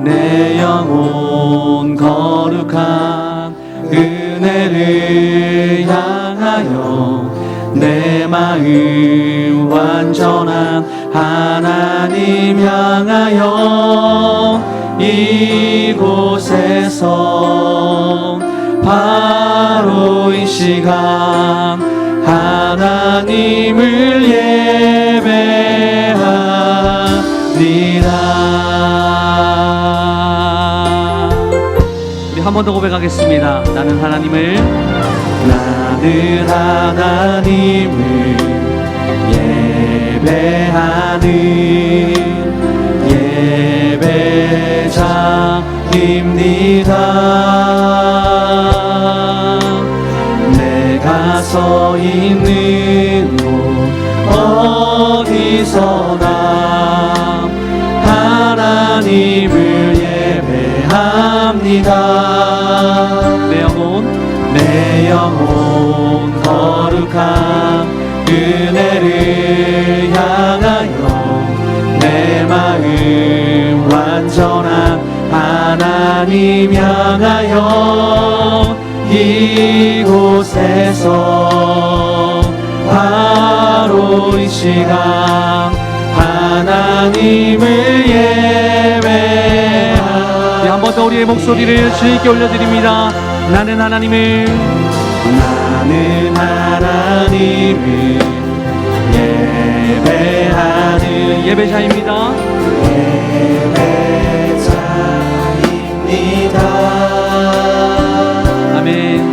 내 영혼 거룩한 은혜를 향하여 내 마음 완전한 하나님 향하여 이곳에서 바로 이 시간 하나님을 예배하리라. 우리 한 번 더 고백하겠습니다. 나는 하나님을 예배하는 예배자입니다. 내가 서 있는 곳 어디서나 하나님을 예배합니다. 내 영혼 거룩한 은혜를 향하여 내 마음 완전한 하나님 향하여 이곳에서 바로 이 시간 하나님을 예배하리라. 한 번 더 우리의 목소리를 주님께 올려드립니다. 나는 하나님을 예배하는 예배자입니다. 아멘.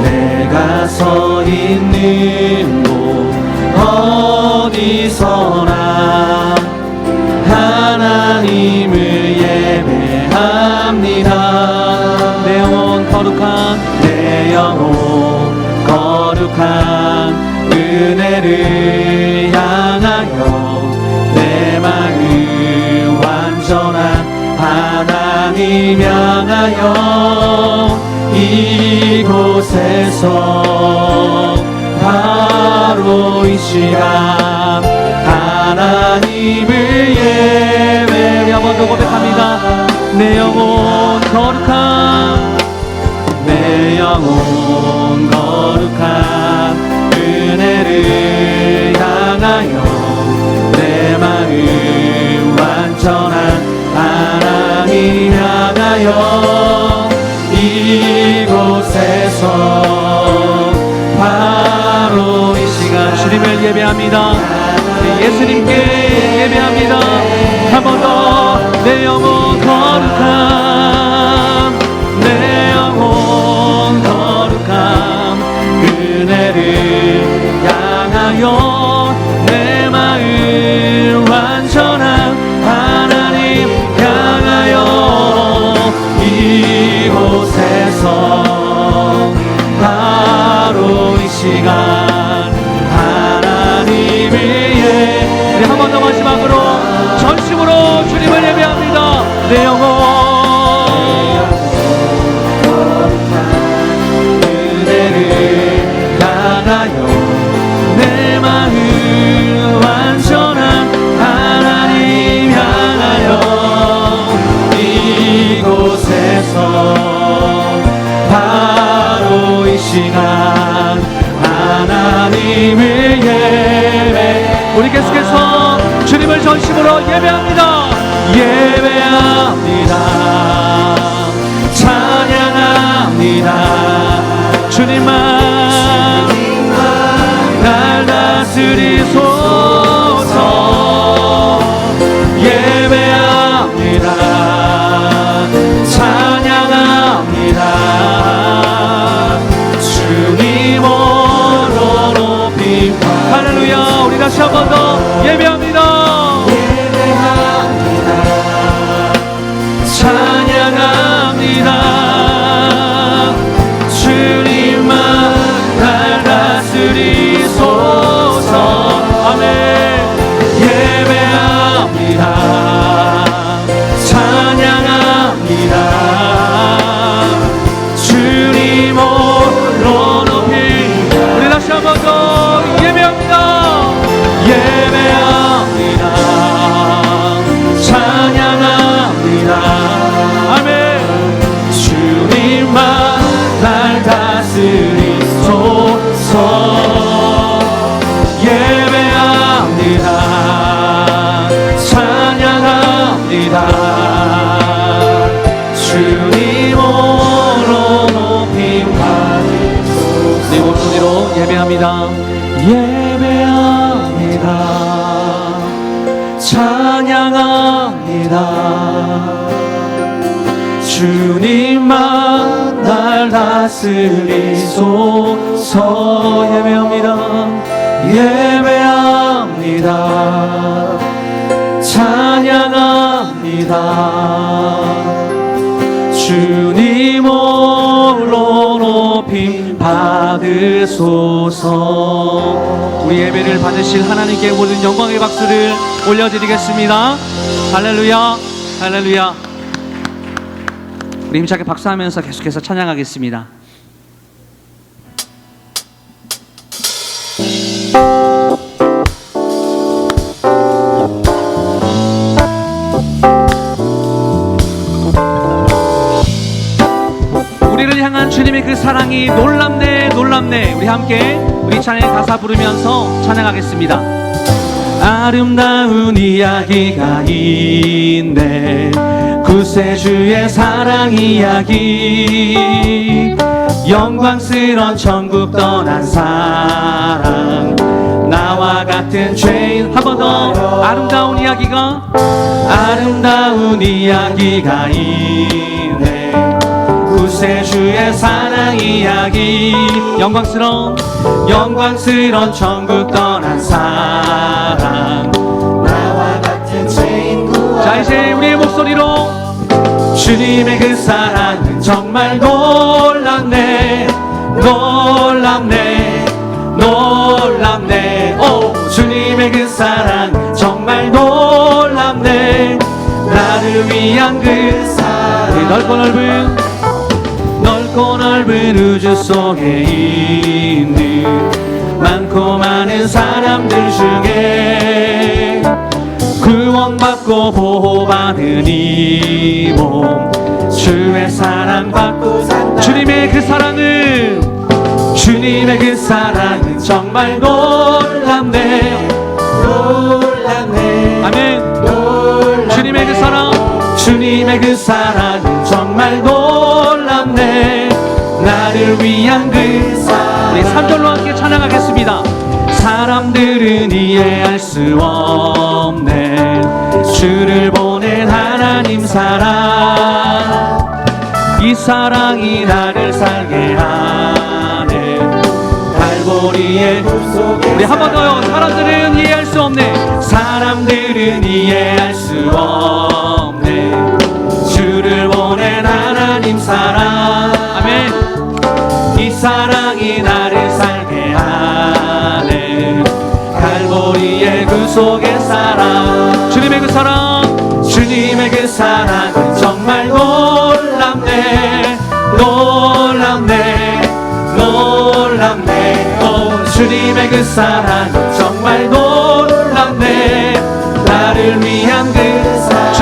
내가 서 있는 곳 어디서나 하나님을 예배합니다. 내 영혼 거룩한 은혜를 향하여 내 마음 완전한 하나님 향하여 이곳에서 바로 이 시간 하나님을 예배. 한 번 더 고백합니다. 내 영혼 거룩한 은혜를 향하여 내 마음 완전한 하나님 향하여 이곳에서 바로 이 시간 주님을 예배합니다. 예수님께 예배합니다. 한 번 더 내 영혼 거룩한 은혜를 향하여 내 마음 완전한 하나님 향하여 이곳에서 바로 이 시간 하나님을 우리 한 번 더 마지막으로 전심으로 주님을 예배합니다. 내 영혼 내 마음 완전한 하나님 향하여 이곳에서 바로 이 시간 하나님을 예배. 우리 계속해서 주님을 전심으로 예배합니다. 예배합니다. 찬양합니다. 주님만 날 다스리소서. 예배합니다. 찬양합니다. 주님으로 높임. 할렐루야. 우리 다시 한 번 더 예배합니다. 예배합니다. 찬양합니다. 주님만 날 다스리소서. 아멘. 주님만 날 다스리소서. 예배합니다. 찬양합니다. 주님 홀로 높임 받으소서. 우리 예배를 받으실 하나님께 모든 영광의 박수를 올려드리겠습니다. 할렐루야, 할렐루야. 우리 힘차게 박수하면서 계속해서 찬양하겠습니다. 우리를 향한 주님의 그 사랑이 놀랍네 놀랍네. 우리 함께 우리 찬양의 가사 부르면서 찬양하겠습니다. 아름다운 이야기가 있네, 구세주의 사랑 이야기. 영광스런 천국 떠난 사랑, 나와 같은 죄인. 한 번 더. 아름다운 이야기가 있네, 구세주의 사랑 이야기. 영광스런 천국 떠난 사랑, 나와 같은 죄인 구원. 자, 이제 우리의 목소리로 주님의 그 사랑은 정말 놀랍네 놀랍네 놀랍네. 오, 주님의 그 사랑 정말 놀랍네. 나를 위한 그 사랑, 넓고 넓은 우주 속에 있는 많고 많은 사람들 중에 구원받고 보호받은 이 몸, 주의 사랑받고 산다. 주님의 그 사랑은 정말 놀랍네 놀랍네. 아멘. 놀랍네. 주님의 그 사랑은 정말 놀랍네. 나를 위한 그 사랑. 우리 3절로 함께 찬양하겠습니다. 사람들은 이해할 수 없네, 주를 보낸 하나님 사랑. 이 사랑이 나를 살게 하네, 갈보리의 우리 한 번 더요. 사람들은 이해할 수 없네, 사람들은 이해할 수 없네, 주를 보낸 하나님 사랑. 아멘. 이 사랑이 나를 살게 하네, 갈보리의 구속의 사랑. 주님의 그 사랑은 정말 놀랍네 놀랍네 놀랍네. 오, 주님의 그 사랑은 정말 놀랍네. 나를 위한 그 사랑.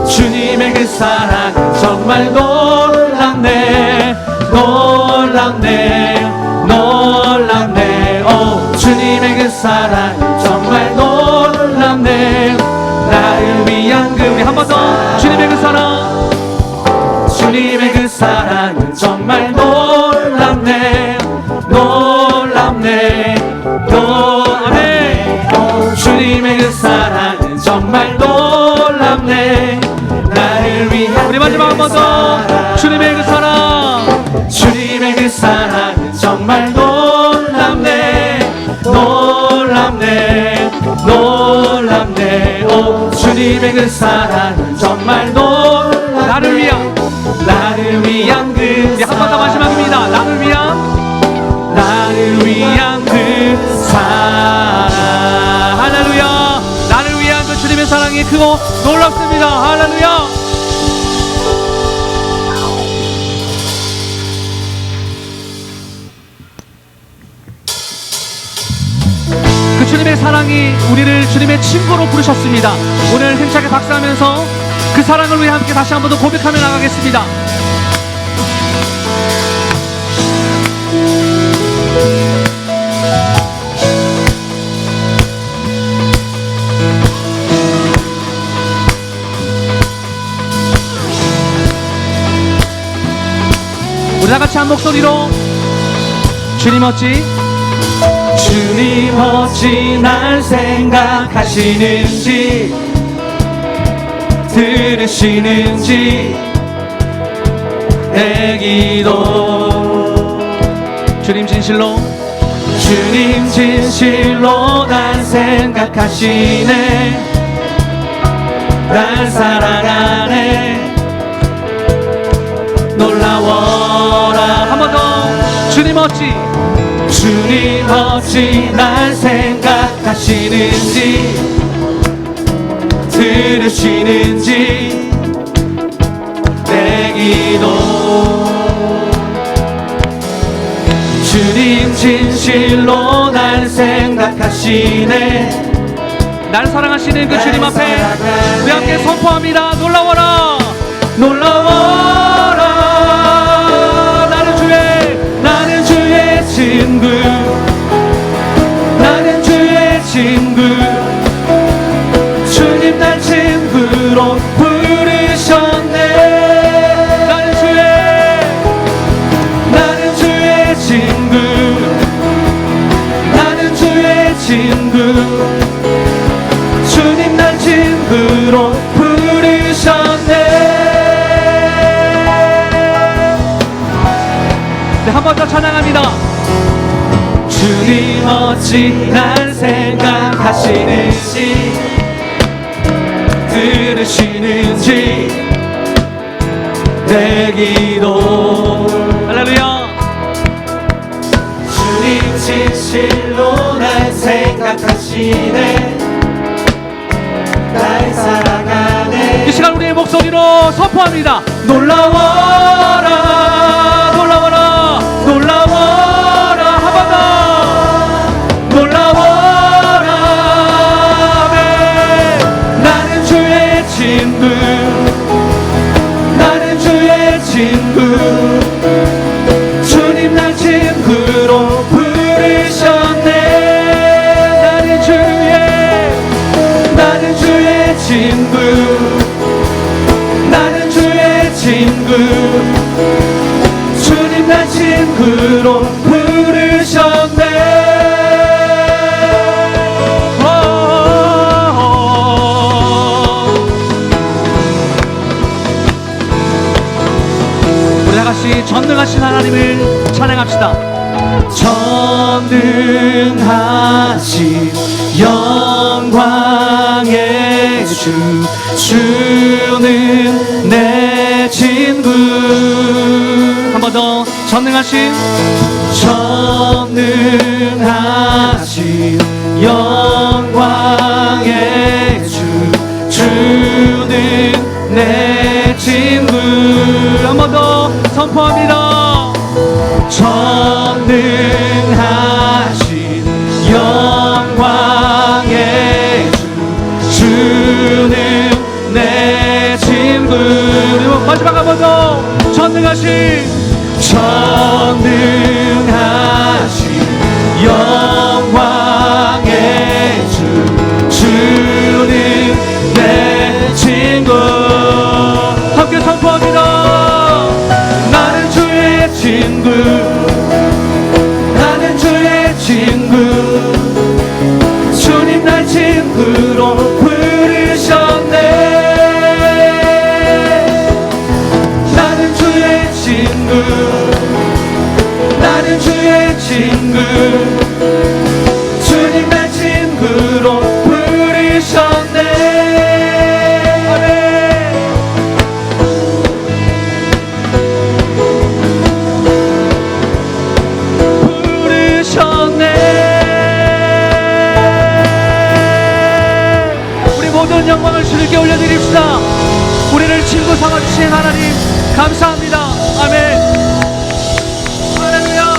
주님의 그 사랑은 정말 놀랍네 놀랍네 놀랍네. 오, 주님의 그 사랑은 정말 놀랍네. 나를 위한 그. 우리 한 번 더. 주님의 그 사랑은 정말 놀랍네 놀랍네 놀랍네. 오, 주님의 그 사랑은 정말 놀랍네. 나를 위한. 우리 마지막 한 번 더. 주님의 그 사랑은 정말 놀랍네 놀랍네 놀랍네. 오, 주님의 그 사랑은 정말 놀랍네. 나를 위한 그. 한 번 더 마지막입니다. 나를 위한 그 사랑. 할렐루야. 나를 위한 그 주님의 사랑이 크고 놀랍습니다. 할렐루야. 그 주님의 사랑이 우리를 주님의 친구로 부르셨습니다. 오늘 힘차게 박수하면서 그 사랑을 위해 함께 다시 한 번 더 고백하며 나가겠습니다. 우리 다 같이 한 목소리로 주님 어찌 날 생각하시는지 들으시는지 내 기도. 주님 진실로 주님 진실로 날 생각하시네. 날 사랑하네. 놀라워라. 한 번 더. 주님 어찌 주님 어찌 날 생각하시는지 들으시는지 내 기도. 주님 진실로 날 생각하시네. 날 사랑하시는 그 주님 앞에 우리 함께 선포합니다. 놀라워라. 놀라워라. 나는 주의 친구. 나는 주의 친구. 주님 날 친구로 부르셨네. 나는 주의 친구. 나는 주의 친구. 주님 날 친구로 부르셨네. 네, 한 번 더 찬양합니다. 주님 어찌 날 생각하시는지 들으시는지 내 기도. 할렐루야. 주님 진실로 날 생각하시네. 날 사랑하네. 이 시간 우리의 목소리로 선포합니다. 놀라워라. 놀라워라. 놀라워라. 한 번 더. 놀라워라. 네. 나는 주의 친구. 나는 주의 친구. 주님 날 친구로 부르셨네. 나는 주의 친구. 나는 주의 친구. 주님 날 친구로 부르셨네. 우리 다같이 전능하신 하나님을 찬양합시다. 전능하신 영광의 주. 주는 내 친구. 한 번 더. 전능하신 영광의 주. 주는 내 친구. 한 번 더 선포합니다. 전능하신 영광의 주. 주는 내 친구. 그리고 마지막 한 번 더. 전능하신 영광의 주. 주는 내 친구. 함께 선포합니다. 나는 주의 친구. 나는 주의 친구. 주님 날 친구로 부르셨네. 나는 주의 친구. 나는 주의 친구. 주님 날 친구로 부르셨네. 모든 영광을 주님께 올려드립시다. 우리를 친구 삼아주신 하나님 감사합니다. 아멘. 할렐루야.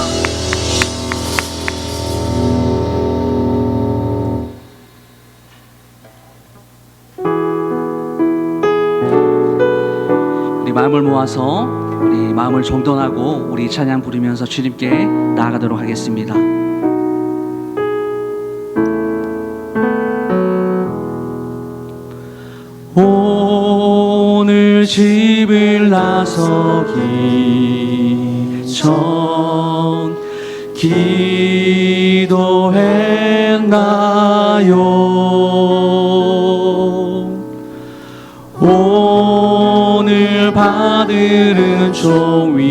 우리 마음을 모아서 우리 마음을 정돈하고 우리 찬양 부르면서 주님께 나아가도록 하겠습니다. 오늘 집을 나서기 전 기도했나요? 받드는 종 위에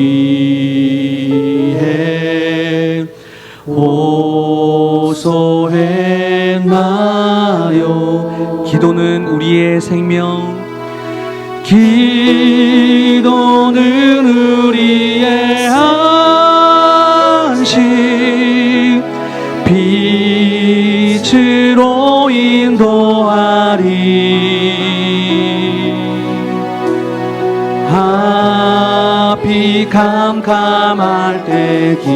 호소했나요. 기도는 우리의 생명, 기도는 우리의 안식, 빛으로 인도하리. 앞이 캄캄할 때 기도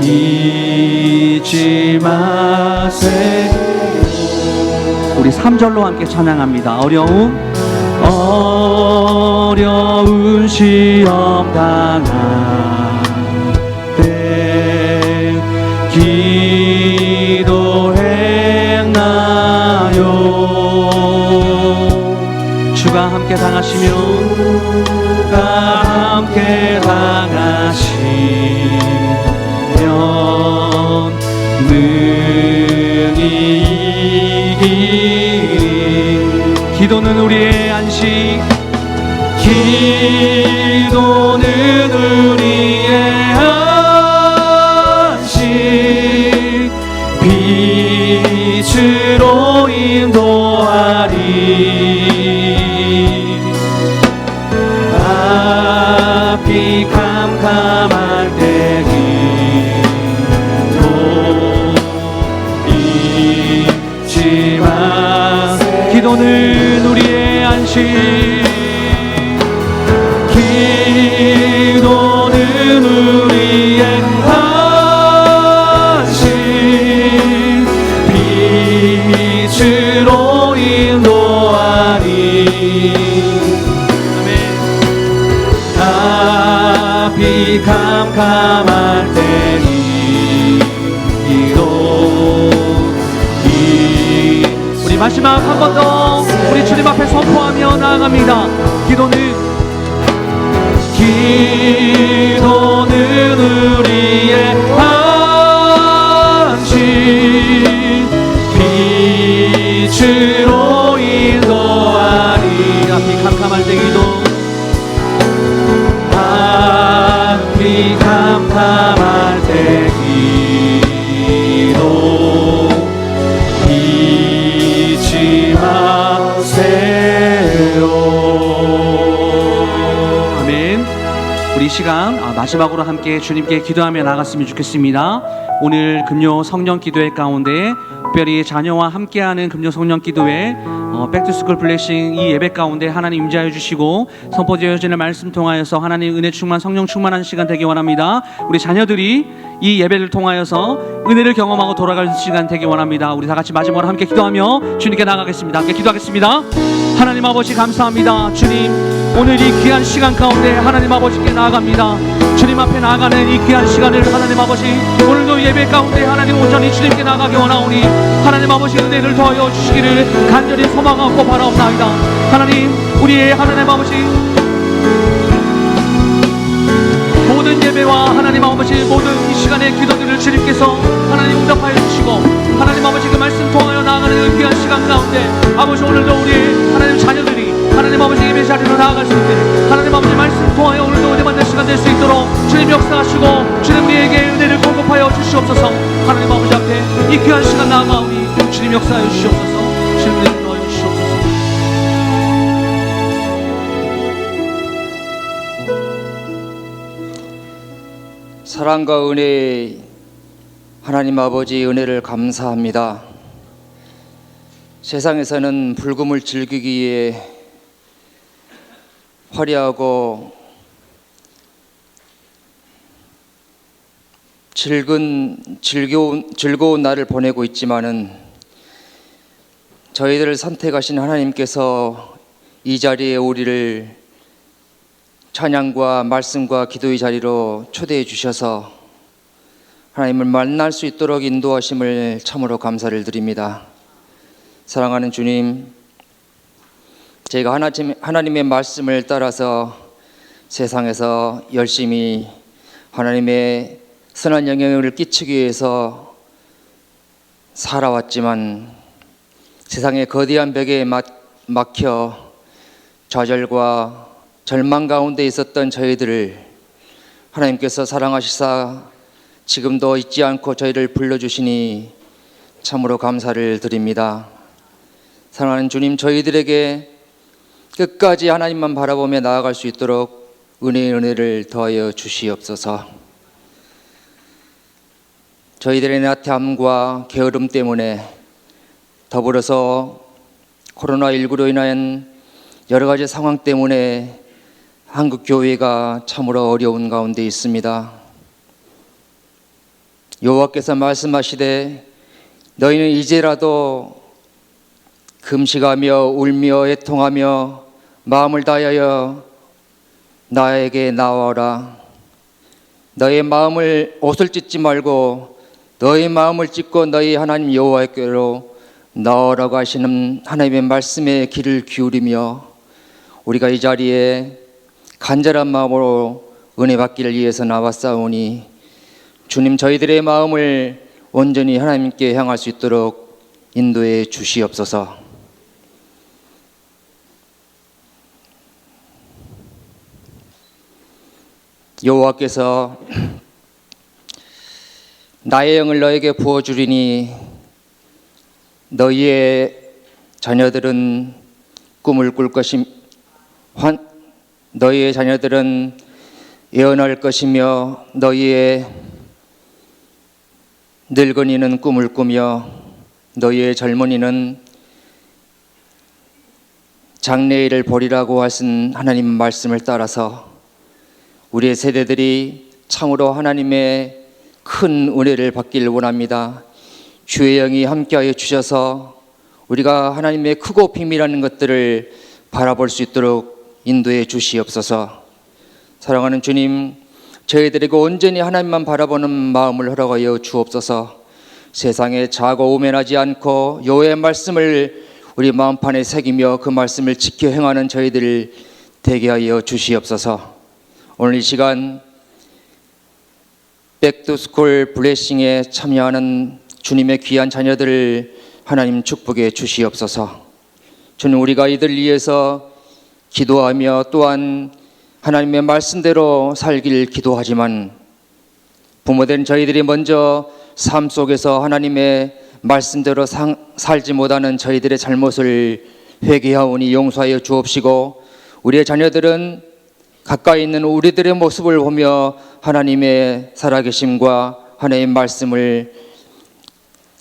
잊지 마세요. 우리 3절로 함께 찬양합니다. 어려운 시험 당할 때 기도했나요. 주가 함께 당하시면 능히 이기리. 기도는 우리의 안식, 기도는 우리의 안식, 빛으로 인도하리. 앞이 캄캄할 때 잊지 마. 기도는 우리의 안식, 기도는 우리의 안식, 빛으로 인도하리. 앞이 캄캄할 때 우리 마지막 한 번 더 우리 주님 앞에 선포하며 나아갑니다. 기도는 우리의 안식, 빛으로 인도하리. 앞이 캄캄할 때 앞이 캄캄할 때 잊지 마세요. 아멘. 우리 이 시간 마지막으로 함께 주님께 기도하며 나갔으면 좋겠습니다. 오늘 금요 성령 기도회 가운데 특별히 자녀와 함께하는 금요 성령 기도회 백투스쿨 블레싱 이 예배 가운데 하나님 임재하여 주시고 선포되어지는 말씀 통하여서 하나님 은혜 충만 성령 충만한 시간 되기 원합니다. 우리 자녀들이 이 예배를 통하여서 은혜를 경험하고 돌아갈 시간 되기 원합니다. 우리 다 같이 마지막으로 함께 기도하며 주님께 나가겠습니다. 함께 기도하겠습니다. 하나님 아버지 감사합니다. 주님 오늘 이 귀한 시간 가운데 하나님 아버지께 나아갑니다. 주님 앞에 나아가는 이 귀한 시간을 하나님 아버지 오늘도 예배 가운데 하나님 온전히 주님께 나가기 원하오니 하나님 아버지 은혜를 더하여 주시기를 간절히 소망하고 바라옵나이다. 하나님 우리의 하나님 아버지 모든 예배와 하나님 아버지 모든 이 시간의 기도들을 주님께서 하나님 응답하여 주시고 하나님 아버지 그 말씀 통하여 나아가는 귀한 시간 가운데 아버지 오늘도 우리 하나님 자녀들이 하나님 아버지 예배 자리로 나아갈 수 있게 하나님 아버지 말씀 통하여 오늘도 은혜 받는 시간 될 수 있도록 주님 역사하시고 주님 우리에게 은혜를 공급하여 주시옵소서. 하나님 아버지 앞에 이 귀한 시간 나아가오니 주님 역사하여 주시옵소서. 주님 은혜를 더하여 주시옵소서. 사랑과 은혜의 하나님 아버지 은혜를 감사합니다. 세상에서는 불금을 즐기기에 화려하고 즐거운 날을 보내고 있지만은 저희들을 선택하신 하나님께서 이 자리에 우리를 찬양과 말씀과 기도의 자리로 초대해 주셔서 하나님을 만날 수 있도록 인도하심을 참으로 감사를 드립니다. 사랑하는 주님, 저희가 하나님의 말씀을 따라서 세상에서 열심히 하나님의 선한 영향을 끼치기 위해서 살아왔지만 세상의 거대한 벽에 막혀 좌절과 절망 가운데 있었던 저희들을 하나님께서 사랑하시사 지금도 잊지 않고 저희를 불러주시니 참으로 감사를 드립니다. 사랑하는 주님, 저희들에게 끝까지 하나님만 바라보며 나아갈 수 있도록 은혜를 더하여 주시옵소서. 저희들의 나태함과 게으름 때문에 더불어서 코로나19로 인한 여러 가지 상황 때문에 한국 교회가 참으로 어려운 가운데 있습니다. 여호와께서 말씀하시되 너희는 이제라도 금식하며 울며 애통하며 마음을 다하여 나에게 나와라. 너의 마음을 옷을 찢지 말고 너의 마음을 찢고 너희 하나님 여호와께로 나오라고 하시는 하나님의 말씀에 귀를 기울이며 우리가 이 자리에 간절한 마음으로 은혜 받기를 위해서 나왔사오니 주님, 저희들의 마음을 온전히 하나님께 향할 수 있도록 인도해 주시옵소서. 여호와께서 나의 영을 너에게 부어주리니 너희의 자녀들은 꿈을 꿀 것임 너희의 자녀들은 예언할 것이며 너희의 늙은이는 꿈을 꾸며 너희의 젊은이는 장래일을 보리라고 하신 하나님 말씀을 따라서 우리의 세대들이 참으로 하나님의 큰 은혜를 받기를 원합니다. 주의 영이 함께하여 주셔서 우리가 하나님의 크고 비밀한 것들을 바라볼 수 있도록 인도해 주시옵소서. 사랑하는 주님, 저희들에게 온전히 하나님만 바라보는 마음을 허락하여 주옵소서. 세상에 자고 우면하지 않고 여호와의 말씀을 우리 마음판에 새기며 그 말씀을 지켜 행하는 저희들 되게 하여 주시옵소서. 오늘 이 시간 백투스쿨 블레싱에 참여하는 주님의 귀한 자녀들을 하나님 축복해 주시옵소서. 주님, 우리가 이들 위해서 기도하며 또한 하나님의 말씀대로 살길 기도하지만 부모된 저희들이 먼저 삶 속에서 하나님의 말씀대로 살지 못하는 저희들의 잘못을 회개하오니 용서하여 주옵시고 우리의 자녀들은 가까이 있는 우리들의 모습을 보며 하나님의 살아계심과 하나님의 말씀을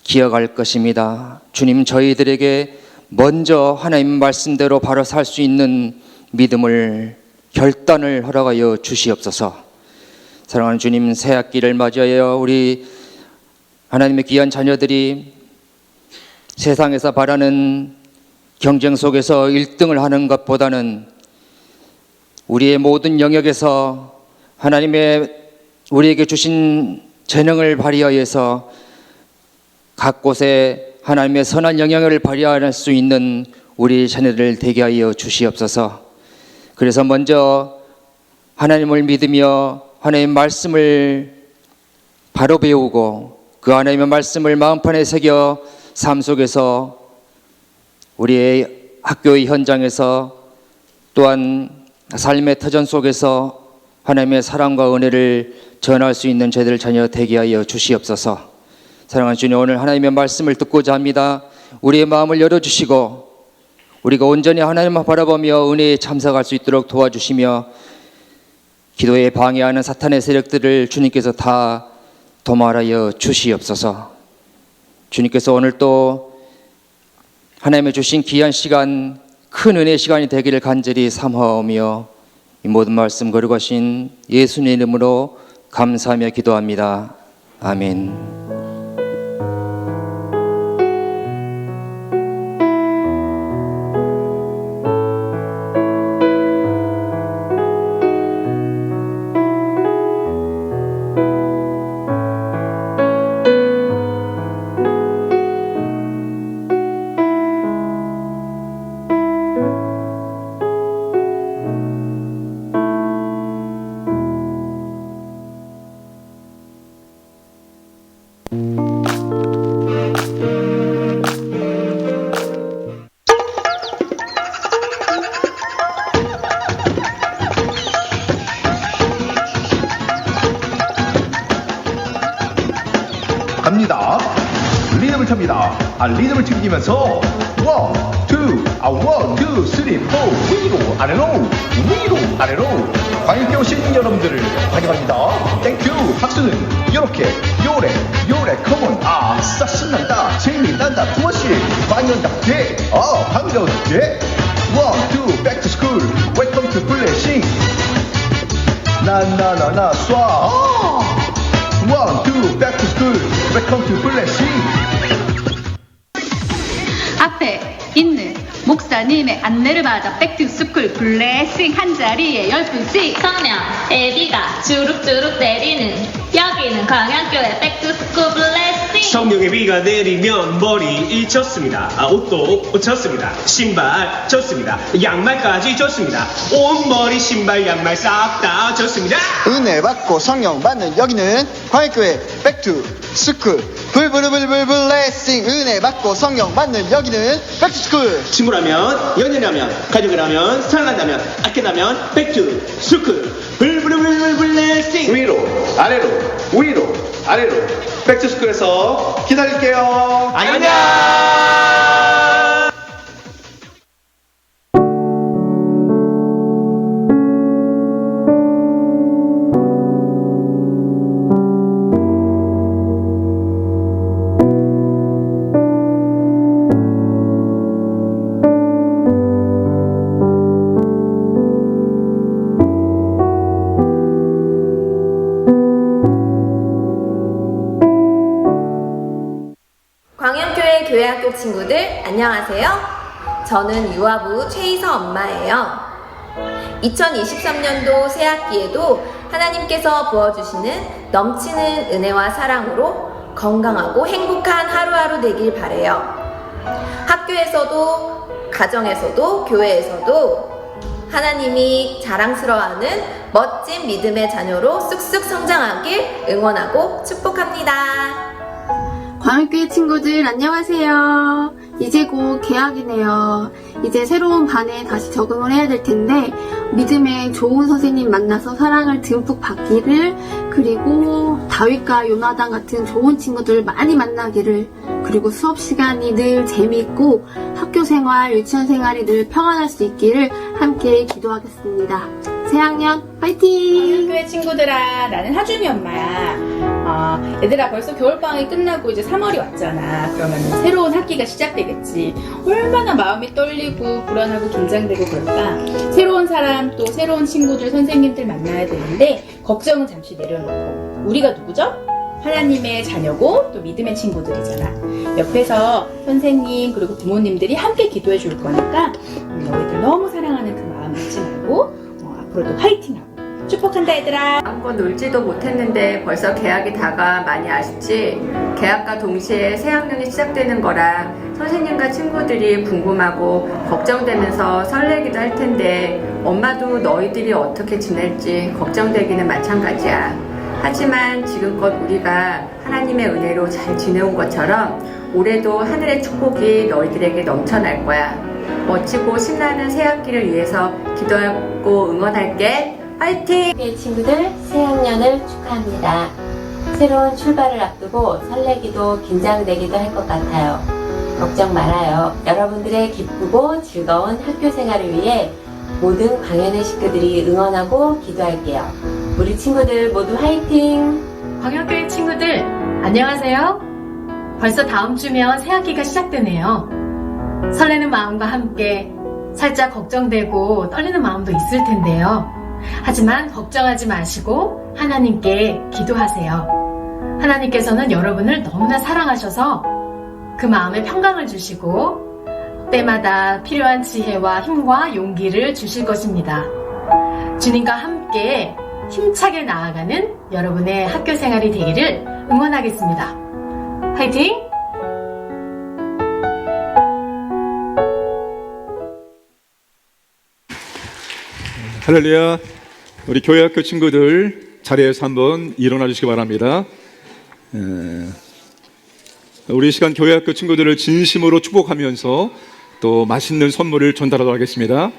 기억할 것입니다. 주님, 저희들에게 먼저 하나님 말씀대로 바로 살 수 있는 믿음을 결단을 허락하여 주시옵소서. 사랑하는 주님, 새 학기를 맞이하여 우리 하나님의 귀한 자녀들이 세상에서 바라는 경쟁 속에서 1등을 하는 것보다는 우리의 모든 영역에서 하나님의 우리에게 주신 재능을 발휘하여서 각 곳에 하나님의 선한 영향을 발휘할 수 있는 우리 자녀들을 되게 하여 주시옵소서. 그래서 먼저 하나님을 믿으며 하나님의 말씀을 바로 배우고 그 하나님의 말씀을 마음판에 새겨 삶 속에서 우리의 학교의 현장에서 또한 삶의 터전 속에서 하나님의 사랑과 은혜를 전할 수 있는 저희들 자녀 되게 하여 주시옵소서. 사랑하는 주님, 오늘 하나님의 말씀을 듣고자 합니다. 우리의 마음을 열어주시고 우리가 온전히 하나님만 바라보며 은혜에 참석할 수 있도록 도와주시며 기도에 방해하는 사탄의 세력들을 주님께서 다 도말하여 주시옵소서. 주님께서 오늘 또 하나님의 주신 귀한 시간, 큰 은혜의 시간이 되기를 간절히 사모하오며 이 모든 말씀 거룩하신 예수님의 이름으로 감사하며 기도합니다. 아멘. 탑니다. 리듬을 탑니다. 리듬을 즐기면서 원, 투, 쓰리, 포. 위로 아래로 위로 아래로. 관객에 오신 여러분들을 환영합니다. 땡큐. 박수는 이렇게 요래 컴온. 아싸 신난다 재미난다 두번씩 반연답게 반가운데 원, 투, 백투 스쿨 웰컴 투 블레싱 나나나나 쏴 원, 투, 백투 스쿨 웰컴 투 블레싱. 앞에 있는 목사님의 안내를 받아 백투스쿨 블레싱 한 자리에 10분씩 성령, 애비가 주룩주룩 내리는 여기는 광양교회 백투스쿨 블레싱. 성령의 비가 내리면 머리 좋습니다. 옷도 좋습니다. 신발 좋습니다. 양말까지 좋습니다. 옷머리 신발 양말 싹 다 좋습니다. 은혜 받고 성령 받는 여기는 광역교회 백투 스쿨 불불불불 블레싱. 은혜 받고 성령 받는 여기는 백투 스쿨. 친구라면, 연인이라면, 가족이라면, 사랑한다면, 아끼다면 백투 스쿨 불불불불 블레싱. 위로 아래로 위로 아래로 백투스쿨에서 기다릴게요. 안녕. 광양교회 교회학교 친구들 안녕하세요. 저는 유아부 최희서 엄마예요. 2023년도 새학기에도 하나님께서 부어주시는 넘치는 은혜와 사랑으로 건강하고 행복한 하루하루 되길 바래요. 학교에서도 가정에서도 교회에서도 하나님이 자랑스러워하는 멋진 믿음의 자녀로 쑥쑥 성장하길 응원하고 축복합니다. 광역교회 친구들 안녕하세요. 이제 곧 개학이네요. 이제 새로운 반에 다시 적응을 해야 될 텐데 믿음의 좋은 선생님 만나서 사랑을 듬뿍 받기를, 그리고 다윗과 요나단 같은 좋은 친구들 많이 만나기를, 그리고 수업 시간이 늘 재미있고 학교 생활, 유치원 생활이 늘 평안할 수 있기를 함께 기도하겠습니다. 새학년 파이팅! 교회 친구들아, 나는 하준이 엄마야. 얘들아, 벌써 겨울방학이 끝나고 이제 3월이 왔잖아. 그러면 새로운 학기가 시작되겠지. 얼마나 마음이 떨리고 불안하고 긴장되고 그럴까. 새로운 사람, 또 새로운 친구들, 선생님들 만나야 되는데 걱정은 잠시 내려놓고, 우리가 누구죠? 하나님의 자녀고 또 믿음의 친구들이잖아. 옆에서 선생님 그리고 부모님들이 함께 기도해 줄 거니까 너희들 너무 사랑하는 그 마음 잊지 말고 앞으로도 화이팅하고 축복한다 얘들아. 마음껏 놀지도 못했는데 벌써 개학이 다가 많이 아쉽지? 개학과 동시에 새학년이 시작되는 거라 선생님과 친구들이 궁금하고 걱정되면서 설레기도 할 텐데 엄마도 너희들이 어떻게 지낼지 걱정되기는 마찬가지야. 하지만 지금껏 우리가 하나님의 은혜로 잘 지내온 것처럼 올해도 하늘의 축복이 너희들에게 넘쳐날 거야. 멋지고 신나는 새학기를 위해서 기도하고 응원할게. 화이팅! 교회 친구들, 새학년을 축하합니다. 새로운 출발을 앞두고 설레기도 긴장되기도 할 것 같아요. 걱정 말아요. 여러분들의 기쁘고 즐거운 학교 생활을 위해 모든 광연의 식구들이 응원하고 기도할게요. 우리 친구들 모두 화이팅! 광역교회 친구들 안녕하세요. 벌써 다음 주면 새학기가 시작되네요. 설레는 마음과 함께 살짝 걱정되고 떨리는 마음도 있을 텐데요. 하지만 걱정하지 마시고 하나님께 기도하세요. 하나님께서는 여러분을 너무나 사랑하셔서 그 마음에 평강을 주시고 때마다 필요한 지혜와 힘과 용기를 주실 것입니다. 주님과 함께 힘차게 나아가는 여러분의 학교 생활이 되기를 응원하겠습니다. 화이팅! 할렐루야. 우리 교회학교 친구들 자리에서 한번 일어나 주시기 바랍니다. 우리 이 시간 교회학교 친구들을 진심으로 축복하면서 또 맛있는 선물을 전달하도록 하겠습니다.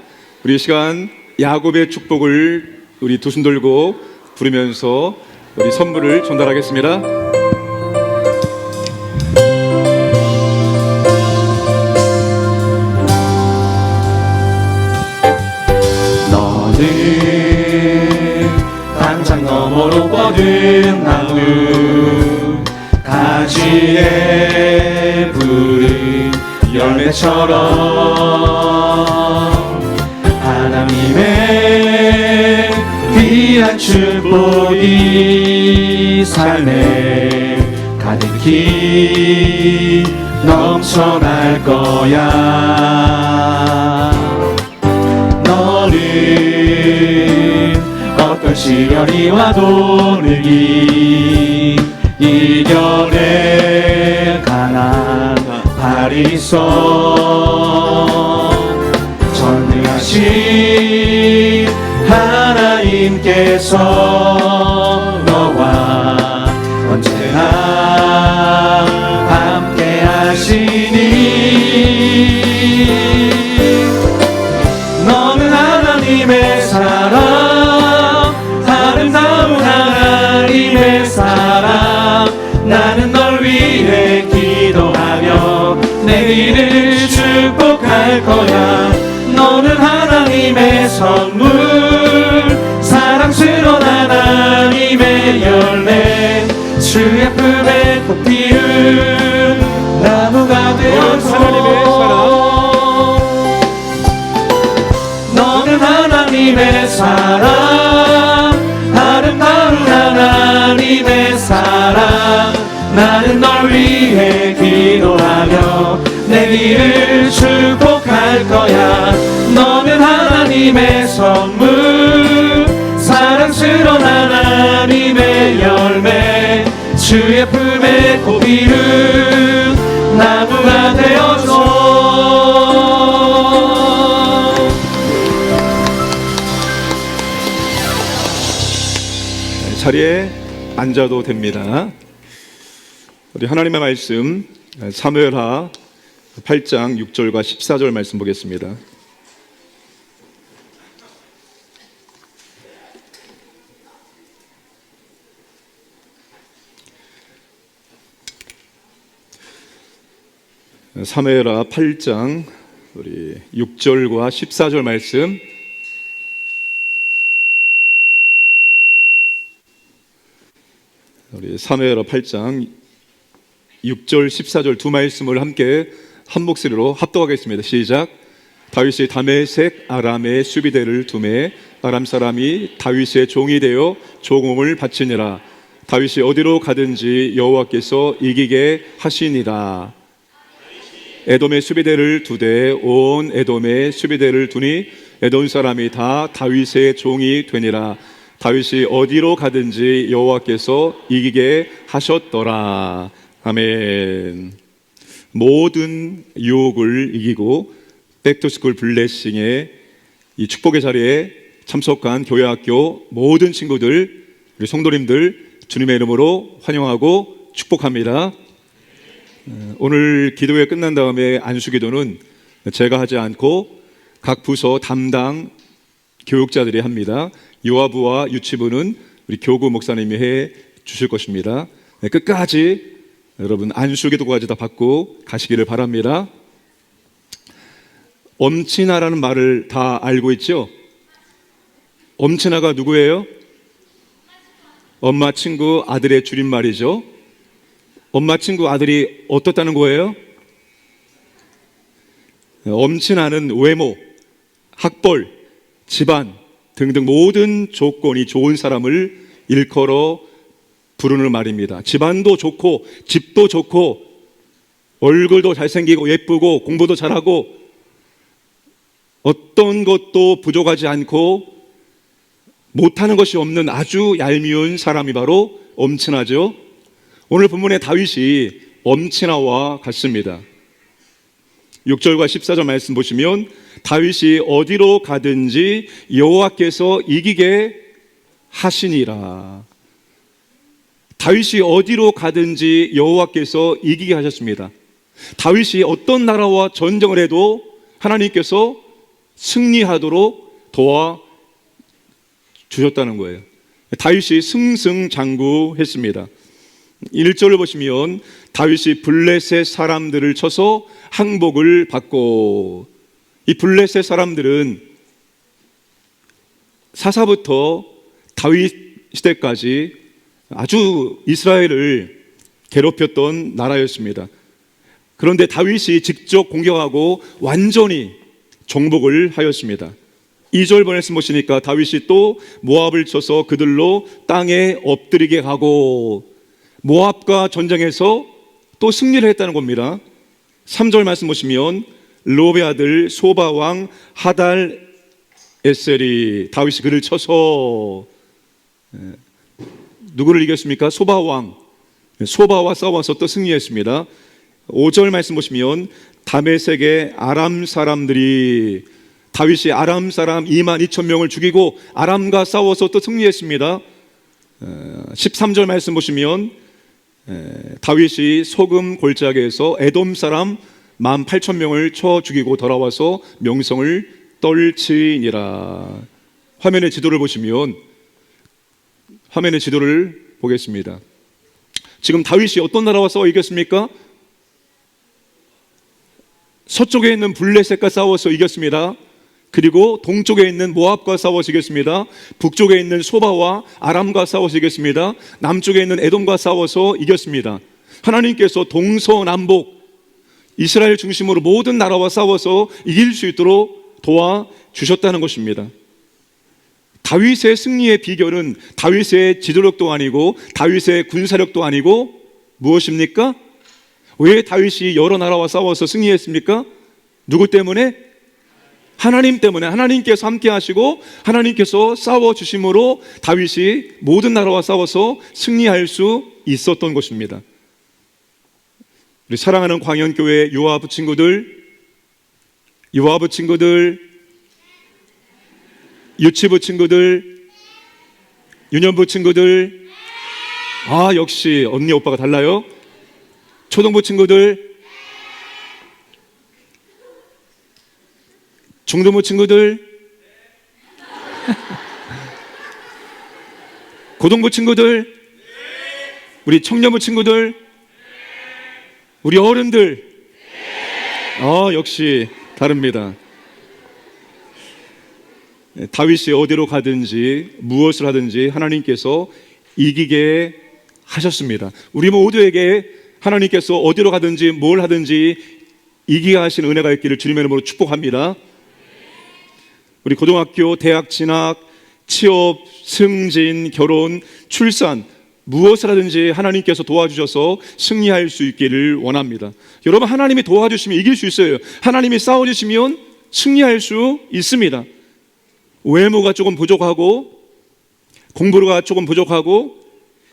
우리 이 시간 야곱의 축복을 우리 두 손 들고 부르면서 우리 선물을 전달하겠습니다. 모든 나무 가지에 푸른 열매처럼 하나님의 귀한 축복이 삶에 가득히 넘쳐날 거야. 너는 어떤 시련이 와도 늘 이겨낼 강한 발이 있어. 전능하신 하나님께서 너와 언제나 함께 하시니. 너는 하나님의 사람, 아름다운 하나님의 사람. 나는 널 위해 기도하며 내일을 축복할 거야. 너는 하나님의 선물, 사랑스러운 하나님의 열매, 주의 품에 꽃 피운 나무가 되어서. 너는 하나님의 사랑, 아름다운 하나님의 사랑. 나는 널 위해 기도하며 내일을 축복할 거야. 너는 하나님의 선물, 사랑스러운 하나님의 열매, 주의 품에 꽃 피운 나무가 되어서. 자리에 앉아도 됩니다. 우리 하나님의 말씀 사무엘하 8장 6절과 14절 말씀 보겠습니다. 사무엘하 8장 우리 6절과 14절 말씀 우리 사무엘하 8장 6절 14절 두 말씀을 함께 한 목소리로 합독하겠습니다. 시작. 다윗이 다메섹 아람의 수비대를 두매 아람 사람이 다윗의 종이 되어 조공을 바치니라. 다윗이 어디로 가든지 여호와께서 이기게 하시니라. 에돔의 수비대를 두되 온 에돔의 수비대를 두니 에돔 사람이 다 다윗의 종이 되니라. 다윗이 어디로 가든지 여호와께서 이기게 하셨더라. 아멘. 모든 유혹을 이기고 백투스쿨 블레싱의 이 축복의 자리에 참석한 교회학교 모든 친구들, 우리 성도님들 주님의 이름으로 환영하고 축복합니다. 오늘 기도회 끝난 다음에 안수기도는 제가 하지 않고 각 부서 담당 교육자들이 합니다. 유아부와 유치부는 우리 교구 목사님이 해 주실 것입니다. 끝까지 여러분 안수기도까지 다 받고 가시기를 바랍니다. 엄친아라는 말을 다 알고 있죠? 엄친아가 누구예요? 엄마 친구 아들의 줄임말이죠. 엄마 친구 아들이 어떻다는 거예요? 엄친아는 외모, 학벌, 집안 등등 모든 조건이 좋은 사람을 일컬어 부르는 말입니다. 집안도 좋고 집도 좋고 얼굴도 잘생기고 예쁘고 공부도 잘하고 어떤 것도 부족하지 않고 못하는 것이 없는 아주 얄미운 사람이 바로 엄친아죠. 오늘 본문의 다윗이 엄친아와 같습니다. 6절과 14절 말씀 보시면 다윗이 어디로 가든지 여호와께서 이기게 하시니라. 다윗이 어디로 가든지 여호와께서 이기게 하셨습니다. 다윗이 어떤 나라와 전쟁을 해도 하나님께서 승리하도록 도와 주셨다는 거예요. 다윗이 승승장구했습니다. 1절을 보시면 다윗이 블레셋 사람들을 쳐서 항복을 받고, 이 블레셋 사람들은 사사부터 다윗 시대까지 아주 이스라엘을 괴롭혔던 나라였습니다. 그런데 다윗이 직접 공격하고 완전히 정복을 하였습니다. 2절 말씀 보시니까 다윗이 또 모압을 쳐서 그들로 땅에 엎드리게 하고 모압과 전쟁에서 또 승리를 했다는 겁니다. 3절 말씀 보시면 르홉의 아들 소바 왕 하달 에셀이 다윗이 그를 쳐서 누구를 이겼습니까? 소바 왕, 소바와 싸워서 또 승리했습니다. 5절 말씀 보시면 다메섹의 아람 사람들이 다윗이 아람 사람 22,000명을 죽이고 아람과 싸워서 또 승리했습니다. 13절 말씀 보시면 다윗이 소금 골짜기에서 에돔 사람 18,000명을 쳐 죽이고 돌아와서 명성을 떨치니라. 화면의 지도를 보시면 화면의 지도를 보겠습니다. 지금 다윗이 어떤 나라와 싸워 이겼습니까? 서쪽에 있는 블레셋과 싸워서 이겼습니다. 그리고 동쪽에 있는 모압과 싸워서 이겼습니다. 북쪽에 있는 소바와 아람과 싸워서 이겼습니다. 남쪽에 있는 에돔과 싸워서 이겼습니다. 하나님께서 동서남북 이스라엘 중심으로 모든 나라와 싸워서 이길 수 있도록 도와주셨다는 것입니다. 다윗의 승리의 비결은 다윗의 지도력도 아니고 다윗의 군사력도 아니고 무엇입니까? 왜 다윗이 여러 나라와 싸워서 승리했습니까? 누구 때문에? 하나님 때문에. 하나님께서 함께 하시고 하나님께서 싸워주심으로 다윗이 모든 나라와 싸워서 승리할 수 있었던 것입니다. 우리 사랑하는 광연교회 요아부 친구들, 유치부 친구들, 유년부 친구들, 역시 언니 오빠가 달라요. 초등부 친구들, 중등부 친구들, 고등부 친구들, 우리 청년부 친구들, 우리 어른들, 역시 다릅니다. 다윗이 어디로 가든지 무엇을 하든지 하나님께서 이기게 하셨습니다. 우리 모두에게 하나님께서 어디로 가든지 뭘 하든지 이기게 하신 은혜가 있기를 주님의 이름으로 축복합니다. 우리 고등학교, 대학 진학, 취업, 승진, 결혼, 출산 무엇을 하든지 하나님께서 도와주셔서 승리할 수 있기를 원합니다. 여러분, 하나님이 도와주시면 이길 수 있어요. 하나님이 싸워주시면 승리할 수 있습니다. 외모가 조금 부족하고 공부가 조금 부족하고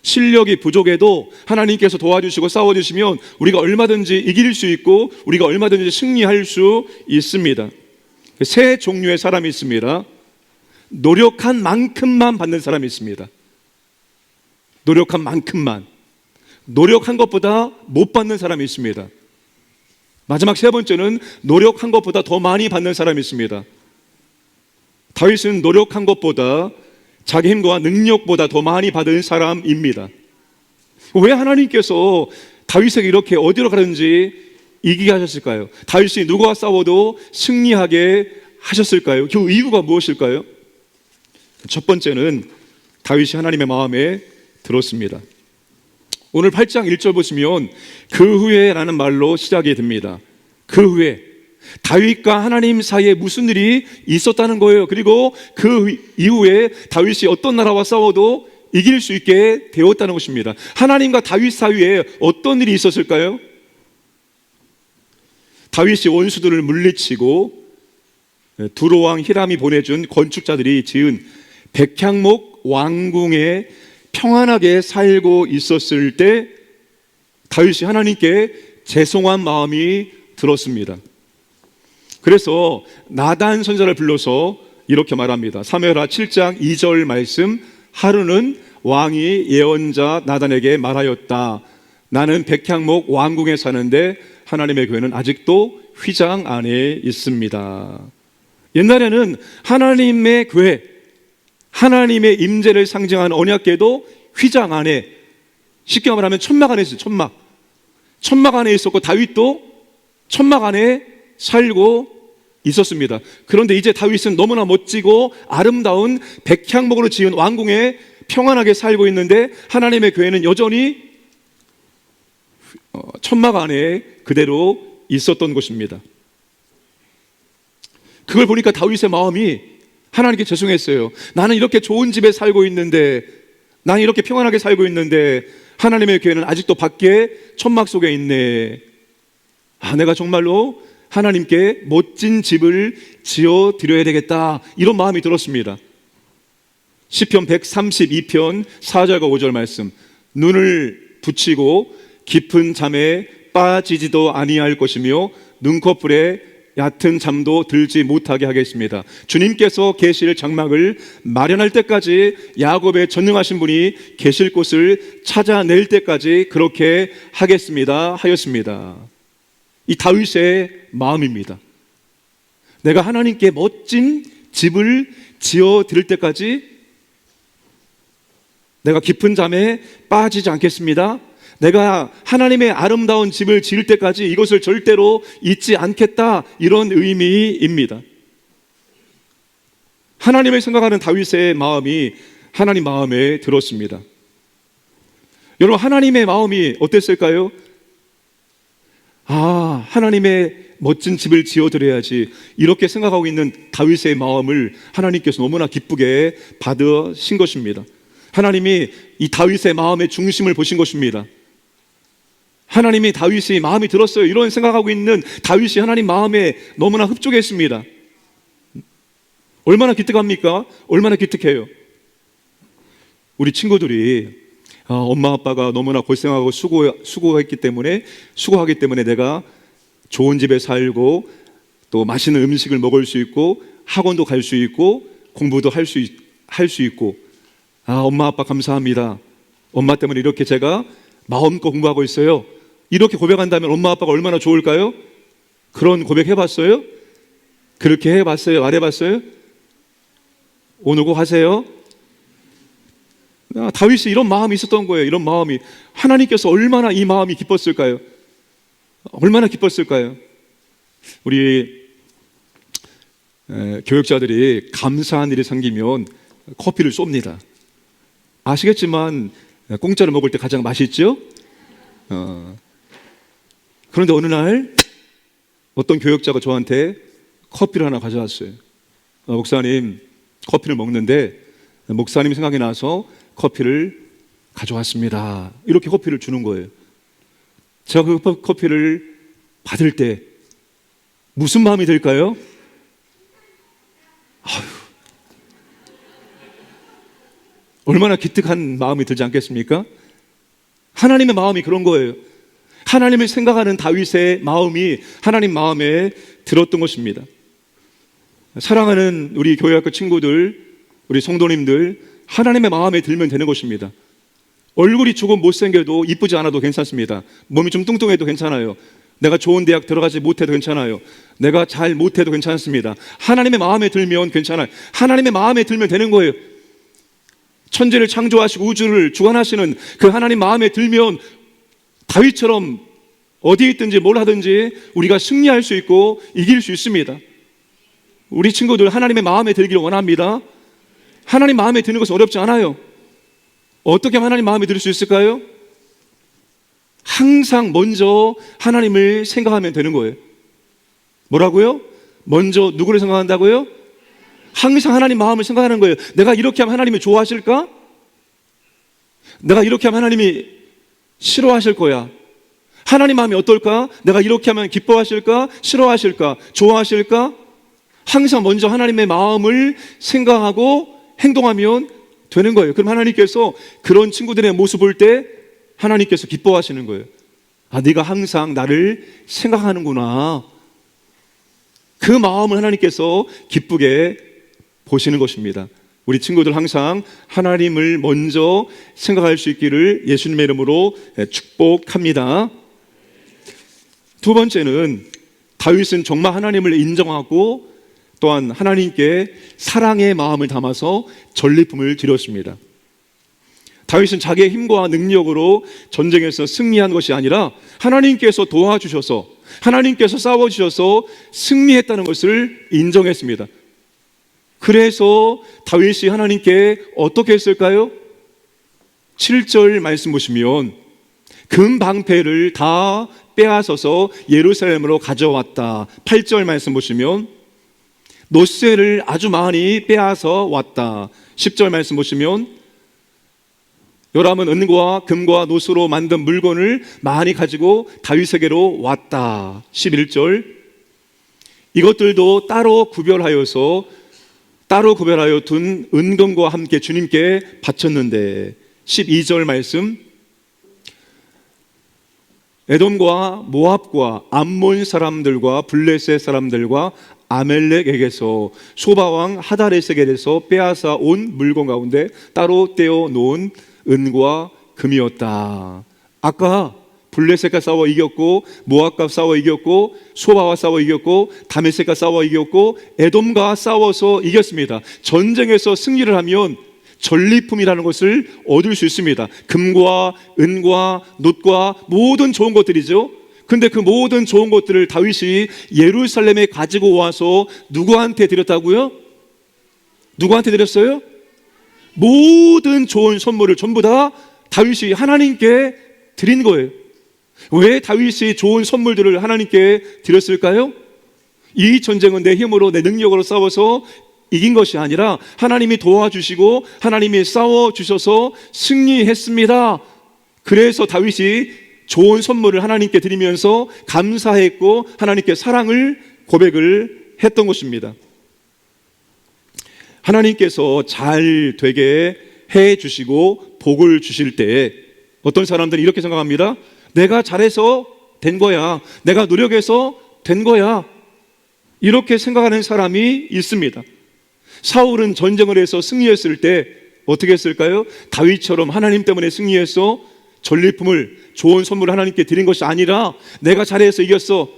실력이 부족해도 하나님께서 도와주시고 싸워주시면 우리가 얼마든지 이길 수 있고 우리가 얼마든지 승리할 수 있습니다. 세 종류의 사람이 있습니다. 노력한 만큼만 받는 사람이 있습니다. 노력한 만큼만. 노력한 것보다 못 받는 사람이 있습니다. 마지막 세 번째는 노력한 것보다 더 많이 받는 사람이 있습니다. 다윗은 노력한 것보다 자기 힘과 능력보다 더 많이 받은 사람입니다. 왜 하나님께서 다윗에게 이렇게 어디로 가든지 이기게 하셨을까요? 다윗이 누구와 싸워도 승리하게 하셨을까요? 그 이유가 무엇일까요? 첫 번째는 다윗이 하나님의 마음에 들었습니다. 오늘 8장 1절 보시면 그 후에 라는 말로 시작이 됩니다. 그 후에 다윗과 하나님 사이에 무슨 일이 있었다는 거예요. 그리고 그 이후에 다윗이 어떤 나라와 싸워도 이길 수 있게 되었다는 것입니다. 하나님과 다윗 사이에 어떤 일이 있었을까요? 다윗이 원수들을 물리치고 두로왕 히람이 보내준 건축자들이 지은 백향목 왕궁에 평안하게 살고 있었을 때 다윗이 하나님께 죄송한 마음이 들었습니다. 그래서 나단 선지자를 불러서 이렇게 말합니다. 사무엘하 7장 2절 말씀. 하루는 왕이 예언자 나단에게 말하였다. 나는 백향목 왕궁에 사는데 하나님의 교회는 아직도 휘장 안에 있습니다. 옛날에는 하나님의 교회, 하나님의 임재를 상징하는 언약궤도 휘장 안에, 쉽게 말하면 천막 안에 있어요. 천막 안에 있었고 다윗도 천막 안에 살고 있었습니다. 그런데 이제 다윗은 너무나 멋지고 아름다운 백향목으로 지은 왕궁에 평안하게 살고 있는데 하나님의 교회는 여전히 천막 안에 그대로 있었던 것입니다. 그걸 보니까 다윗의 마음이 하나님께 죄송했어요. 나는 이렇게 좋은 집에 살고 있는데, 나는 이렇게 평안하게 살고 있는데 하나님의 교회는 아직도 밖에 천막 속에 있네. 내가 정말로 하나님께 멋진 집을 지어 드려야 되겠다, 이런 마음이 들었습니다. 시편 132편 4절과 5절 말씀. 눈을 붙이고 깊은 잠에 빠지지도 아니할 것이며 눈꺼풀에 얕은 잠도 들지 못하게 하겠습니다. 주님께서 계실 장막을 마련할 때까지, 야곱의 전능하신 분이 계실 곳을 찾아낼 때까지 그렇게 하겠습니다 하였습니다. 이 다윗의 마음입니다. 내가 하나님께 멋진 집을 지어 드릴 때까지 내가 깊은 잠에 빠지지 않겠습니다. 내가 하나님의 아름다운 집을 지을 때까지 이것을 절대로 잊지 않겠다, 이런 의미입니다. 하나님을 생각하는 다윗의 마음이 하나님 마음에 들었습니다. 여러분, 하나님의 마음이 어땠을까요? 하나님의 멋진 집을 지어드려야지, 이렇게 생각하고 있는 다윗의 마음을 하나님께서 너무나 기쁘게 받으신 것입니다. 하나님이 이 다윗의 마음의 중심을 보신 것입니다. 하나님이 다윗이 마음이 들었어요, 이런 생각하고 있는 다윗이 하나님 마음에 너무나 흡족했습니다. 얼마나 기특합니까? 얼마나 기특해요. 우리 친구들이 엄마 아빠가 너무나 고생하고 수고하기 때문에 내가 좋은 집에 살고 또 맛있는 음식을 먹을 수 있고 학원도 갈 수 있고 공부도 할 수 있고, 엄마 아빠 감사합니다. 엄마 때문에 이렇게 제가 마음껏 공부하고 있어요. 이렇게 고백한다면 엄마 아빠가 얼마나 좋을까요? 그런 고백 해봤어요? 그렇게 해봤어요? 안 해봤어요? 오늘 꼭 하세요. 다윗이 이런 마음이 있었던 거예요. 이런 마음이. 하나님께서 얼마나 이 마음이 기뻤을까요? 얼마나 기뻤을까요? 우리 교육자들이 감사한 일이 생기면 커피를 쏩니다. 아시겠지만 공짜로 먹을 때 가장 맛있죠? 그런데 어느 날 어떤 교육자가 저한테 커피를 하나 가져왔어요. 목사님, 커피를 먹는데 목사님 생각이 나서 커피를 가져왔습니다. 이렇게 커피를 주는 거예요. 제가 그 커피를 받을 때 무슨 마음이 들까요? 얼마나 기특한 마음이 들지 않겠습니까? 하나님의 마음이 그런 거예요. 하나님을 생각하는 다윗의 마음이 하나님 마음에 들었던 것입니다. 사랑하는 우리 교회학교 친구들, 우리 성도님들, 하나님의 마음에 들면 되는 것입니다. 얼굴이 조금 못생겨도 이쁘지 않아도 괜찮습니다. 몸이 좀 뚱뚱해도 괜찮아요. 내가 좋은 대학 들어가지 못해도 괜찮아요. 내가 잘 못해도 괜찮습니다. 하나님의 마음에 들면 괜찮아요. 하나님의 마음에 들면 되는 거예요. 천지를 창조하시고 우주를 주관하시는 그 하나님 마음에 들면 다윗처럼 어디에 있든지 뭘 하든지 우리가 승리할 수 있고 이길 수 있습니다. 우리 친구들 하나님의 마음에 들기를 원합니다. 하나님 마음에 드는 것은 어렵지 않아요. 어떻게 하면 하나님 마음에 들 수 있을까요? 항상 먼저 하나님을 생각하면 되는 거예요. 뭐라고요? 먼저 누구를 생각한다고요? 항상 하나님 마음을 생각하는 거예요. 내가 이렇게 하면 하나님이 좋아하실까? 내가 이렇게 하면 하나님이 싫어하실 거야. 하나님 마음이 어떨까? 내가 이렇게 하면 기뻐하실까? 싫어하실까? 좋아하실까? 항상 먼저 하나님의 마음을 생각하고 행동하면 되는 거예요. 그럼 하나님께서 그런 친구들의 모습 볼 때 하나님께서 기뻐하시는 거예요. 네가 항상 나를 생각하는구나. 그 마음을 하나님께서 기쁘게 보시는 것입니다. 우리 친구들 항상 하나님을 먼저 생각할 수 있기를 예수님의 이름으로 축복합니다. 두 번째는 다윗은 정말 하나님을 인정하고 또한 하나님께 사랑의 마음을 담아서 전리품을 드렸습니다. 다윗은 자기의 힘과 능력으로 전쟁에서 승리한 것이 아니라 하나님께서 도와주셔서, 하나님께서 싸워주셔서 승리했다는 것을 인정했습니다. 그래서 다윗이 하나님께 어떻게 했을까요? 7절 말씀 보시면 금 방패를 다 빼앗아서 예루살렘으로 가져왔다. 8절 말씀 보시면 노새를 아주 많이 빼앗아 왔다. 10절 말씀 보시면 요람은 은과 금과 노수로 만든 물건을 많이 가지고 다윗에게로 왔다. 11절 이것들도 따로 구별하여 둔 은금과 함께 주님께 바쳤는데 12절 말씀 에돔과 모압과 암몬 사람들과 블레셋 사람들과 아멜렉에게서 소바왕 하다레섹에게서 빼앗아 온 물건 가운데 따로 떼어 놓은 은과 금이었다. 아까 블레셋과 싸워 이겼고 모압과 싸워 이겼고 소바와 싸워 이겼고 다메섹과 싸워 이겼고 에돔과 싸워서 이겼습니다. 전쟁에서 승리를 하면 전리품이라는 것을 얻을 수 있습니다. 금과 은과 놋과 모든 좋은 것들이죠. 근데 그 모든 좋은 것들을 다윗이 예루살렘에 가지고 와서 누구한테 드렸다고요? 누구한테 드렸어요? 모든 좋은 선물을 전부 다 다윗이 하나님께 드린 거예요. 왜 다윗이 좋은 선물들을 하나님께 드렸을까요? 이 전쟁은 내 힘으로 내 능력으로 싸워서 이긴 것이 아니라 하나님이 도와주시고 하나님이 싸워주셔서 승리했습니다. 그래서 다윗이 좋은 선물을 하나님께 드리면서 감사했고 하나님께 사랑을 고백을 했던 것입니다. 하나님께서 잘 되게 해주시고 복을 주실 때 어떤 사람들은 이렇게 생각합니다. 내가 잘해서 된 거야. 내가 노력해서 된 거야. 이렇게 생각하는 사람이 있습니다. 사울은 전쟁을 해서 승리했을 때 어떻게 했을까요? 다윗처럼 하나님 때문에 승리해서 전리품을 좋은 선물을 하나님께 드린 것이 아니라 내가 잘해서 이겼어.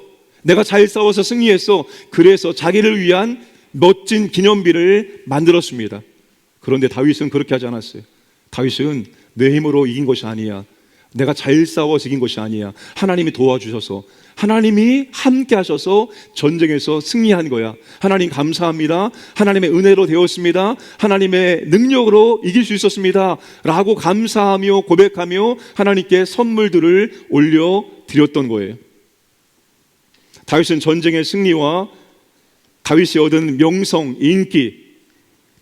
내가 잘 싸워서 승리했어. 그래서 자기를 위한 멋진 기념비를 만들었습니다. 그런데 다윗은 그렇게 하지 않았어요. 다윗은 내 힘으로 이긴 것이 아니야. 내가 잘 싸워서 이긴 것이 아니야. 하나님이 도와주셔서 하나님이 함께 하셔서 전쟁에서 승리한 거야. 하나님 감사합니다. 하나님의 은혜로 되었습니다. 하나님의 능력으로 이길 수 있었습니다. 라고 감사하며 고백하며 하나님께 선물들을 올려드렸던 거예요. 다윗은 전쟁의 승리와 다윗이 얻은 명성, 인기,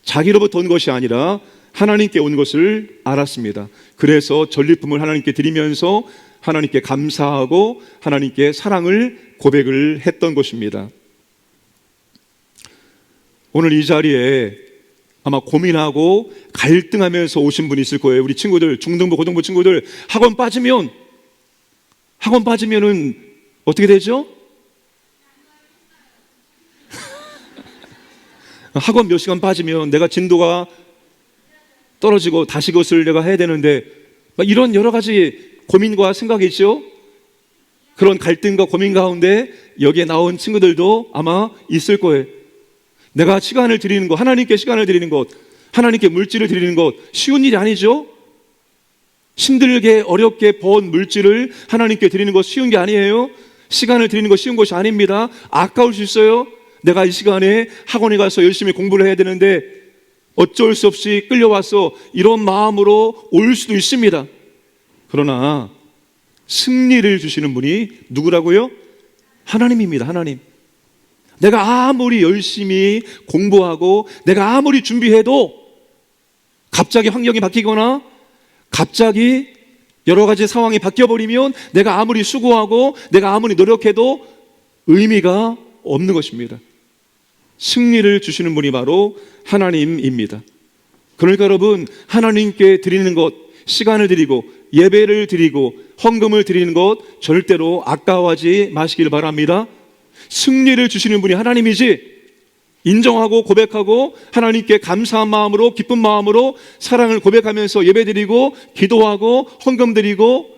자기로부터 온 것이 아니라 하나님께 온 것을 알았습니다. 그래서 전리품을 하나님께 드리면서 하나님께 감사하고 하나님께 사랑을 고백을 했던 것입니다. 오늘 이 자리에 아마 고민하고 갈등하면서 오신 분이 있을 거예요. 우리 친구들, 중등부, 고등부 친구들 학원 빠지면은 어떻게 되죠? 학원 몇 시간 빠지면 내가 진도가 떨어지고 다시 그것을 내가 해야 되는데 이런 여러 가지 고민과 생각이 있죠. 그런 갈등과 고민 가운데 여기에 나온 친구들도 아마 있을 거예요. 내가 시간을 드리는 것, 하나님께 시간을 드리는 것, 하나님께 물질을 드리는 것 쉬운 일이 아니죠. 힘들게 어렵게 번 물질을 하나님께 드리는 것 쉬운 게 아니에요. 시간을 드리는 것 쉬운 것이 아닙니다. 아까울 수 있어요. 내가 이 시간에 학원에 가서 열심히 공부를 해야 되는데 어쩔 수 없이 끌려와서 이런 마음으로 올 수도 있습니다. 그러나 승리를 주시는 분이 누구라고요? 하나님입니다. 하나님. 내가 아무리 열심히 공부하고 내가 아무리 준비해도 갑자기 환경이 바뀌거나 갑자기 여러 가지 상황이 바뀌어버리면 내가 아무리 수고하고 내가 아무리 노력해도 의미가 없는 것입니다. 승리를 주시는 분이 바로 하나님입니다. 그러니까 여러분, 하나님께 드리는 것, 시간을 드리고 예배를 드리고 헌금을 드리는 것 절대로 아까워하지 마시길 바랍니다. 승리를 주시는 분이 하나님이지, 인정하고 고백하고 하나님께 감사한 마음으로 기쁜 마음으로 사랑을 고백하면서 예배 드리고 기도하고 헌금 드리고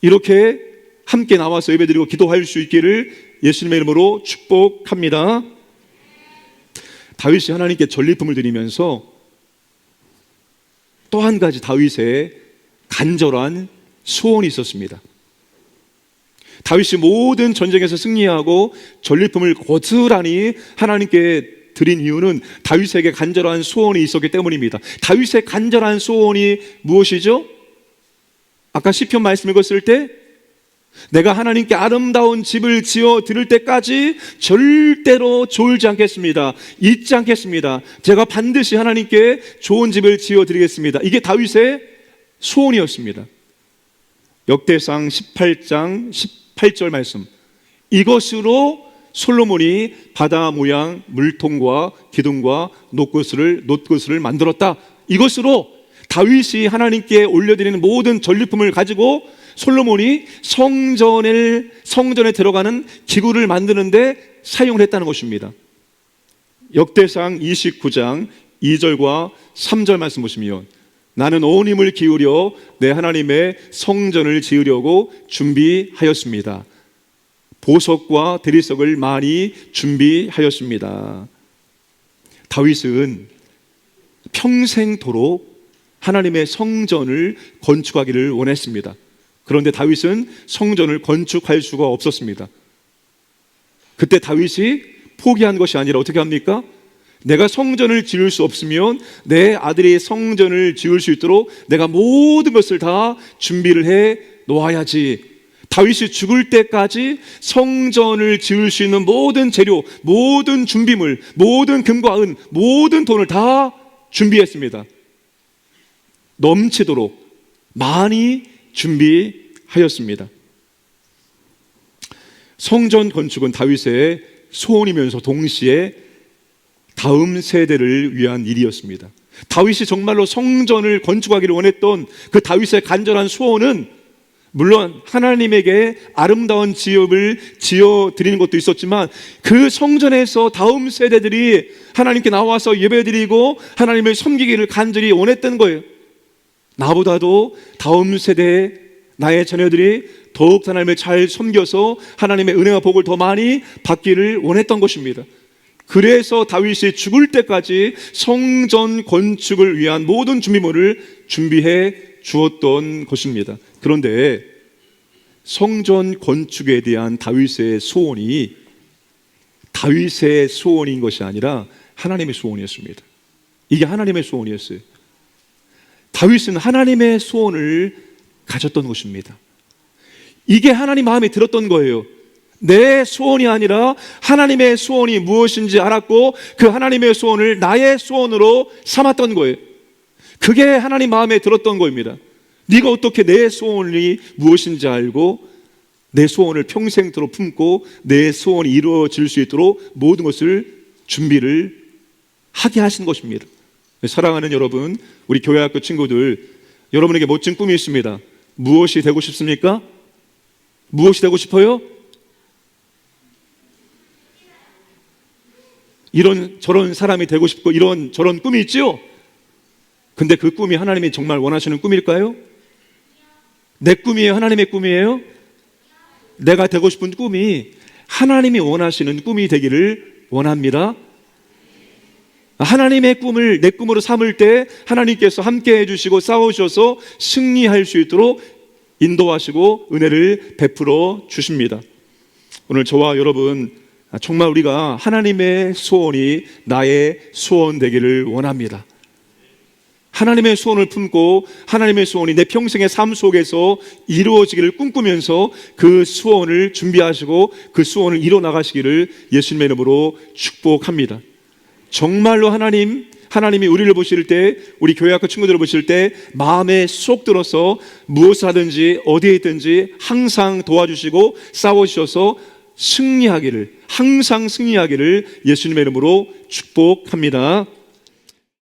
이렇게 함께 나와서 예배 드리고 기도할 수 있기를 예수님의 이름으로 축복합니다. 다윗이 하나님께 전리품을 드리면서 또 한 가지 다윗의 간절한 소원이 있었습니다. 다윗이 모든 전쟁에서 승리하고 전리품을 고스란히 하나님께 드린 이유는 다윗에게 간절한 소원이 있었기 때문입니다. 다윗의 간절한 소원이 무엇이죠? 아까 시편 말씀 읽었을 때 내가 하나님께 아름다운 집을 지어 드릴 때까지 절대로 졸지 않겠습니다. 잊지 않겠습니다. 제가 반드시 하나님께 좋은 집을 지어 드리겠습니다. 이게 다윗의 소원이었습니다. 역대상 18장 18절 말씀. 이것으로 솔로몬이 바다 모양 물통과 기둥과 놋구슬을 만들었다. 이것으로 다윗이 하나님께 올려드리는 모든 전리품을 가지고 솔로몬이 성전에 들어가는 기구를 만드는데 사용을 했다는 것입니다. 역대상 29장 2절과 3절 말씀 보시면 나는 온 힘을 기울여 내 하나님의 성전을 지으려고 준비하였습니다. 보석과 대리석을 많이 준비하였습니다. 다윗은 평생토록 하나님의 성전을 건축하기를 원했습니다. 그런데 다윗은 성전을 건축할 수가 없었습니다. 그때 다윗이 포기한 것이 아니라 어떻게 합니까? 내가 성전을 지을 수 없으면 내 아들이 성전을 지을 수 있도록 내가 모든 것을 다 준비를 해 놓아야지. 다윗이 죽을 때까지 성전을 지을 수 있는 모든 재료, 모든 준비물, 모든 금과 은, 모든 돈을 다 준비했습니다. 넘치도록 많이 준비하였습니다. 성전 건축은 다윗의 소원이면서 동시에 다음 세대를 위한 일이었습니다. 다윗이 정말로 성전을 건축하기를 원했던 그 다윗의 간절한 소원은 물론 하나님에게 아름다운 집을 지어드리는 것도 있었지만 그 성전에서 다음 세대들이 하나님께 나와서 예배드리고 하나님을 섬기기를 간절히 원했던 거예요. 나보다도 다음 세대의 나의 자녀들이 더욱 하나님을 잘 섬겨서 하나님의 은혜와 복을 더 많이 받기를 원했던 것입니다. 그래서 다윗이 죽을 때까지 성전 건축을 위한 모든 준비물을 준비해 주었던 것입니다. 그런데 성전 건축에 대한 다윗의 소원이 다윗의 소원인 것이 아니라 하나님의 소원이었습니다. 이게 하나님의 소원이었어요. 다윗은 하나님의 소원을 가졌던 것입니다. 이게 하나님 마음에 들었던 거예요. 내 소원이 아니라 하나님의 소원이 무엇인지 알았고 그 하나님의 소원을 나의 소원으로 삼았던 거예요. 그게 하나님 마음에 들었던 겁니다. 네가 어떻게 내 소원이 무엇인지 알고 내 소원을 평생토록 품고 내 소원이 이루어질 수 있도록 모든 것을 준비를 하게 하신 것입니다. 사랑하는 여러분, 우리 교회학교 친구들, 여러분에게 멋진 꿈이 있습니다. 무엇이 되고 싶습니까? 무엇이 되고 싶어요? 이런 저런 사람이 되고 싶고 이런 저런 꿈이 있죠? 근데 그 꿈이 하나님이 정말 원하시는 꿈일까요? 내 꿈이에요? 하나님의 꿈이에요? 내가 되고 싶은 꿈이 하나님이 원하시는 꿈이 되기를 원합니다. 하나님의 꿈을 내 꿈으로 삼을 때 하나님께서 함께 해주시고 싸우셔서 승리할 수 있도록 인도하시고 은혜를 베풀어 주십니다. 오늘 저와 여러분 정말 우리가 하나님의 소원이 나의 소원 되기를 원합니다. 하나님의 소원을 품고 하나님의 소원이 내 평생의 삶 속에서 이루어지기를 꿈꾸면서 그 소원을 준비하시고 그 소원을 이뤄나가시기를 예수님의 이름으로 축복합니다. 정말로 하나님이 우리를 보실 때, 우리 교회학교 친구들을 보실 때 마음에 쏙 들어서 무엇을 하든지 어디에 있든지 항상 도와주시고 싸워주셔서 항상 승리하기를 예수님의 이름으로 축복합니다.